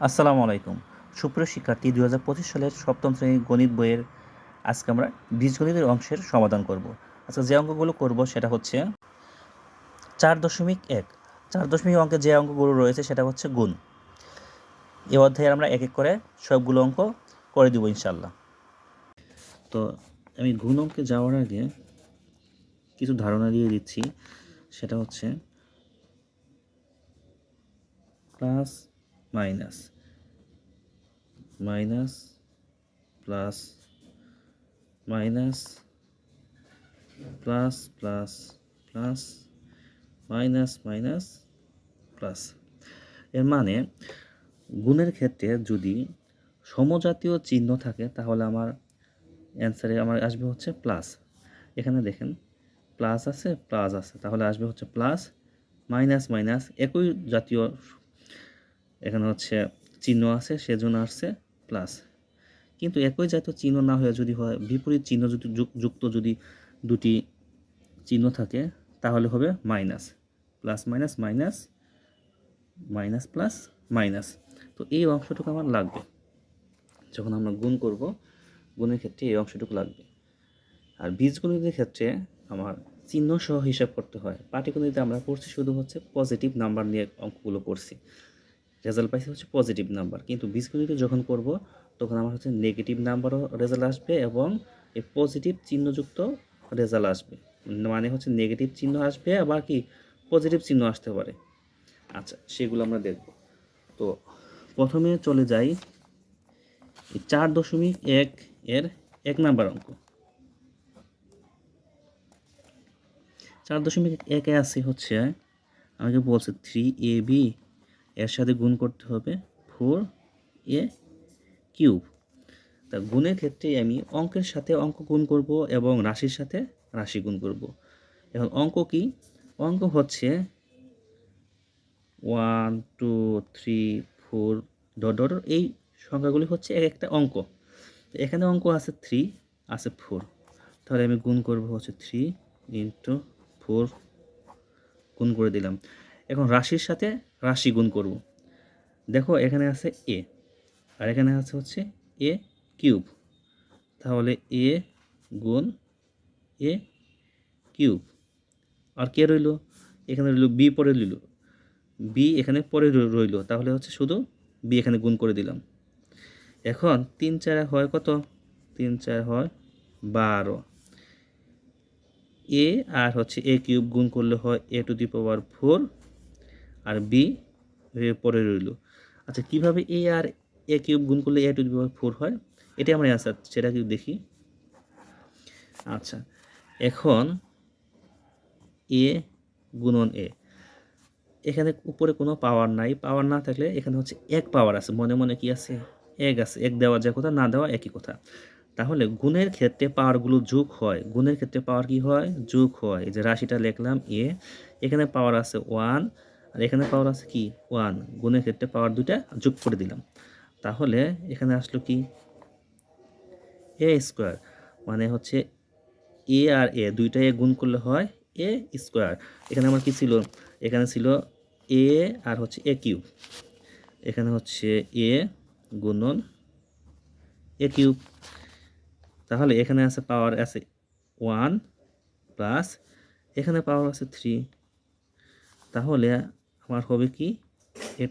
আসসালামু আলাইকুম। সুপ্রিয় শিক্ষার্থী, ২০২৫ সালের সপ্তম শ্রেণীর গণিত বইয়ের আজকে আমরা বীজগণিতের অংশের সমাধান করব। আজকে যে অঙ্কগুলো করব সেটা হচ্ছে ৪.১। ৪ অঙ্কে যে অঙ্কগুলো রয়েছে সেটা হচ্ছে গুণ। এই অধ্যায়ে আমরা এক এক করে সবগুলো অঙ্ক করে দিব ইনশাল্লাহ। তো আমি গুণ অঙ্কে যাওয়ার আগে কিছু ধারণা দিয়ে দিচ্ছি, সেটা হচ্ছে plus minus, minus plus, minus plus plus plus, minus minus plus. এর মানে গুণের ক্ষেত্রে যদি সমজাতীয় চিহ্ন থাকে তাহলে আমার অ্যান্সারে আমার আসবে হচ্ছে প্লাস। এখানে দেখেন প্লাস আছে, প্লাস আছে, তাহলে আসবে হচ্ছে প্লাস। মাইনাস মাইনাস একই জাতীয় এখানে হচ্ছে চিহ্ন আছে, সেজন্য আসছে প্লাস। কিন্তু একই জাতীয় চিহ্ন না হয়ে যদি হয় বিপরীত চিহ্ন যদি যুক্ত যদি দুটি চিহ্ন থাকে তাহলে হবে minus. Plus minus minus, minus plus minus. তো এই অংশটুকু আমার লাগবে যখন আমরা গুণ করব, গুণের ক্ষেত্রে এই অংশটুকু লাগবে। আর বীজগণিতের ক্ষেত্রে আমার চিহ্ন সহ হিসাব করতে হয়। পাটিগণিতে আমরা করছি শুধু হচ্ছে পজিটিভ নাম্বার নিয়ে অঙ্কগুলো করছি, রেজাল্ট পাইছি হচ্ছে পজিটিভ নাম্বার। কিন্তু বীজগণিতে যখন করব তখন আমার হচ্ছে নেগেটিভ নাম্বারও রেজাল্ট আসবে এবং এই পজিটিভ চিহ্নযুক্ত রেজাল্ট আসবে। মানে হচ্ছে নেগেটিভ চিহ্ন আসবে আবার কি পজিটিভ চিহ্ন আসতে পারে। আচ্ছা, সেগুলো আমরা দেখব। তো প্রথমে চলে যাই 4.1 এর 1 নাম্বার অঙ্ক। 4.1 আছে হচ্ছে আমাকে বলছে 3ab এর সাথে গুণ করতে হবে 4a³। তা গুণের ক্ষেত্রে আমি অঙ্কের সাথে অঙ্ক গুণ করব এবং রাশির সাথে রাশি গুণ করব। এখন অঙ্ক কি? অঙ্ক হচ্ছে 1 2 3 4 ডট ডট এই সংখ্যাগুলি হচ্ছে এক একটা অঙ্ক। এখানে অঙ্ক আছে 3 আছে 4, তাহলে আমি গুণ করব হচ্ছে 3 ইন্টু 4, গুণ করে দিলাম। এখন রাশির সাথে রাশি গুণ করব। দেখো এখানে আছে এ আর এখানে আছে হচ্ছে a³, তাহলে a গুণ a³। আর কে রইল? এখানে রইল বি, পরে রইল বি, এখানে পরে রইল, তাহলে হচ্ছে শুধু বি এখানে গুণ করে দিলাম। এখন 3 4 হয় কত? 3 4 হয় 12। এ আর হচ্ছে a³ গুণ করলে হয় a⁴, আর বি পরে রইল। আচ্ছা, কিভাবে এ আর a³ গুণ করলে a⁴ হয় এটা আমরা অ্যান্সার সেটা কি দেখি। আচ্ছা, এখন এ গুণন এ, এখানে উপরে কোনো পাওয়ার নাই, পাওয়ার না থাকলে এখানে হচ্ছে এক পাওয়ার আছে, মনে মনে কি আছে? এক আছে। এক দেওয়া যায় কথা, না দেওয়া একই কথা। তাহলে গুণের ক্ষেত্রে পাওয়ারগুলো যোগ হয়। গুণের ক্ষেত্রে পাওয়ার কি হয়? যোগ হয়। এই যে রাশিটা লিখলাম এ, এখানে পাওয়ার আছে 1 আর এখানে পাওয়ার আছে কি 1। গুণের ক্ষেত্রে পাওয়ার দুইটা যোগ করে দিলাম, তাহলে এখানে আসলো কি a²। মানে হচ্ছে এ আর এ দুইটা এ গুণ করলে হয় a²। এখানে আমার কি ছিল? এখানে ছিল এ আর হচ্ছে a³। এখানে হচ্ছে এ গুণন a³। তাহলে এখানে আছে পাওয়ার আছে 1 প্লাস এখানে পাওয়ার আছে 3, তাহলে আমার হবে কি a⁴,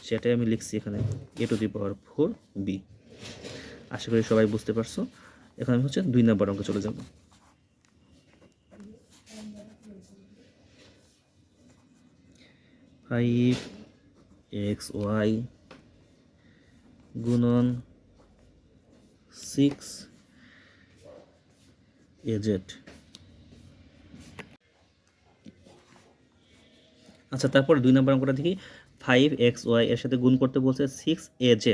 সেটাই আমি লিখছি এখানে a⁴b। আশা করি সবাই বুঝতে পারছো। এখন আমি হচ্ছে 2 নম্বর অঙ্কে চলে যাব। 5xy গুণন 6az। আচ্ছা, তারপর 2 নম্বর অঙ্কটা দেখি। 5xy এর সাথে গুণ করতে বলছে 6az,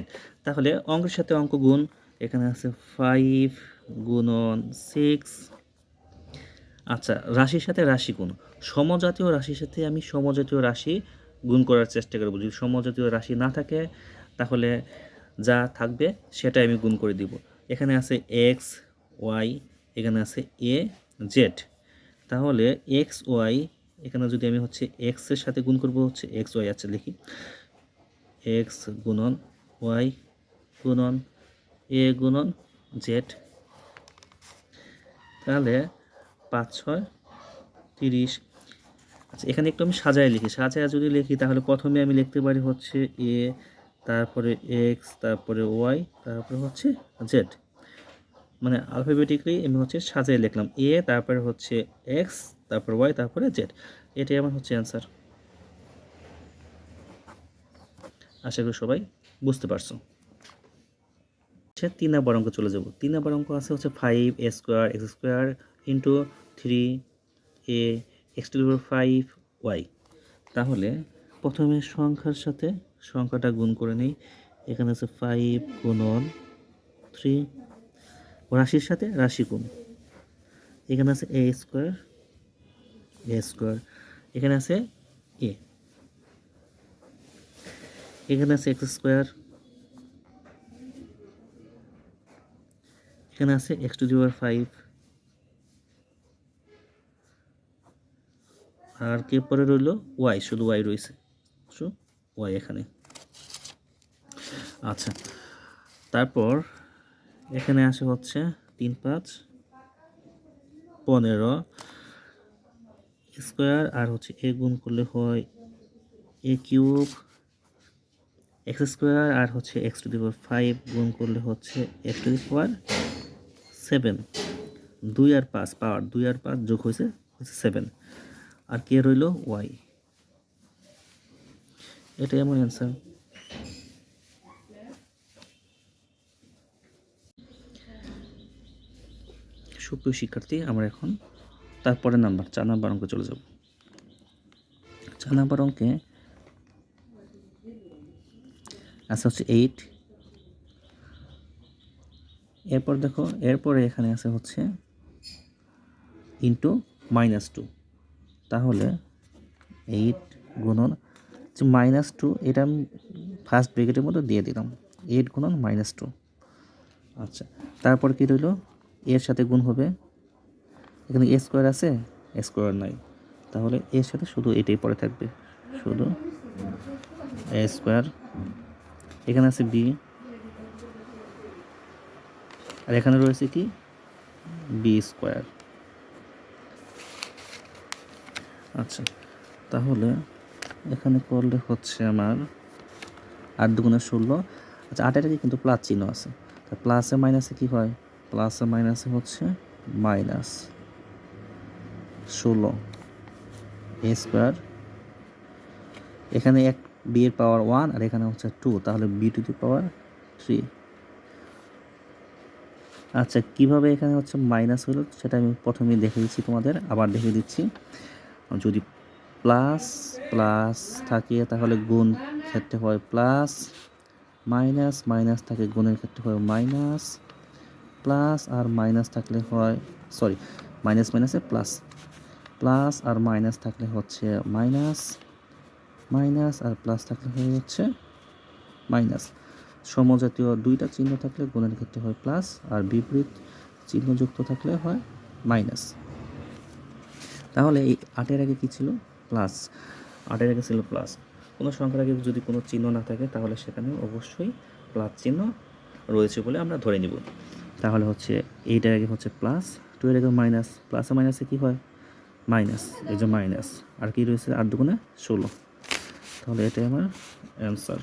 তাহলে অঙ্কের সাথে অঙ্ক গুণ। এখানে আছে 5 গুণন 6। আচ্ছা, রাশির সাথে রাশি গুণ। সমজাতীয় রাশির সাথে আমি সমজাতীয় রাশি গুণ করার চেষ্টা করব। যদি সমজাতীয় রাশি না থাকে তাহলে যা থাকবে সেটাই আমি গুণ করে দিব। এখানে আছে এক্স ওয়াই, এখানে আছে এ জেড, তাহলে এক্স ওয়াই এখানে যদি আমি হচ্ছে এক্সের সাথে গুণ করব হচ্ছে এক্স ওয়াই। আচ্ছা লিখি, এক্স গুণন ওয়াই গুণন এ গুণন জেড। তাহলে 5 6 30। আচ্ছা, এখানে একটু আমি সাজায় লিখি। সাজায় যদি লিখি তাহলে প্রথমে আমি লিখতে পারি হচ্ছে এ, তারপরে এক্স, তারপরে ওয়াই, তারপরে হচ্ছে জেড। মানে আলফাবেটিকলি আমি হচ্ছে সাজিয়ে লিখলাম এ, তারপরে হচ্ছে এক্স, তারপর ওয়াই, তারপরে জেড। এটাই আমার হচ্ছে অ্যান্সার। আশা করি সবাই বুঝতে পারছো। আচ্ছা, 3 নম্বর অঙ্ক চলে যাব। 3 নম্বর অঙ্ক আছে হচ্ছে 5 a square x square into 3 a x to the power 5 y. তাহলে প্রথমে সংখ্যার সাথে সংখ্যাটা গুণ করে নেই। এখানে আছে 5 গুণন 3, রাশির সাথে রাশি গুণ। এখানে আছে এ স্কোয়ার এখানে আছে এ, এখানে আছে এক্স স্কোয়ার, এখানে আছে এক্স টু দি পাওয়ার 5, আর কে পরে রইল ওয়াই, শুধু ওয়াই রয়েছে, ওয়াই এখানে। আচ্ছা, তারপর এখানে আসে হচ্ছে 3 5 15 স্কোয়ার, আর হচ্ছে এ গুণ করলে হয় এ কিউব, এক্স স্কোয়ার আর হচ্ছে এক্স টু দি পাওয়ার 5 গুণ করলে হচ্ছে এক্স টু দি পাওয়ার 7। 2 আর 5 পাওয়ার 2 আর 5 যোগ হয়েছে 7, আর কে রইল ওয়াই। এটাই আমার অ্যান্সার। সুপ্রিয় শিক্ষার্থী, আমরা এখন তারপরে নাম্বার 4 নাম্বার অঙ্কে চলে যাব। 4 নাম্বার অঙ্কে আছে হচ্ছে 8। এরপর দেখো, এরপরে এখানে আছে হচ্ছে ইন্টু -2। তাহলে 8 গুণন -2, এটা আমি ফার্স্ট ব্র্যাকেটের মধ্যে দিয়ে দিলাম, 8 গুণন -2। আচ্ছা, তারপর কি রইল, এর সাথে গুণ হবে। এখানে এ স্কোয়ার আছে, এ স্কোয়ার নাই, তাহলে এর সাথে শুধু এটাই পরে থাকবে, শুধু এ স্কোয়ার। এখানে আছে বি, আর এখানে রয়েছে কি বি স্কোয়ার। আচ্ছা, তাহলে এখানে করলে হচ্ছে আমার 8 দুগুণে 16। আচ্ছা, 8 এর কিন্তু প্লাস চিহ্ন আছে, তা প্লাসে মাইনাসে কি হয়, প্লাসে মাইনাসে হচ্ছে -16 এ স্কোয়ার। এখানে এক বি এর পাওয়ার 1 আর এখানে হচ্ছে 2, তাহলে বি টু দি পাওয়ার 3। আচ্ছা, কিভাবে এখানে হচ্ছে মাইনাস হলো সেটা আমি প্রথমেই দেখে দিচ্ছি তোমাদের, আবার দেখে দিচ্ছি। যদি প্লাস প্লাস থাকে তাহলে গুণ ক্ষেত্রে হয় প্লাস, মাইনাস মাইনাস থাকে গুণের ক্ষেত্রে হয় মাইনাস, প্লাস আর মাইনাস থাকলে হয়, সরি, মাইনাস মাইনাসে প্লাস, প্লাস আর মাইনাস থাকলে হচ্ছে মাইনাস, মাইনাস আর প্লাস থাকলে হয় হচ্ছে মাইনাস। সমজাতীয় দুইটা চিহ্ন থাকলে গুণের ক্ষেত্রে হয় প্লাস, আর বিপরীত চিহ্নযুক্ত থাকলে হয় মাইনাস। তাহলে এই 8 আগে কি ছিল, প্লাস। 8 আগে ছিল প্লাস। কোনো সংখ্যার আগে যদি কোনো চিহ্ন না থাকে তাহলে সেখানে অবশ্যই প্লাস চিহ্ন রয়েছে বলে আমরা ধরে নিব। তাহলে হচ্ছে 8 আগে হচ্ছে প্লাস, 2 এর আগে মাইনাস, প্লাসে মাইনাসে কি হয় মাইনাস, এই যে মাইনাস, আর কি রয়েছে 8 দুগুণে 16। তাহলে এটাই আমার অ্যান্সার।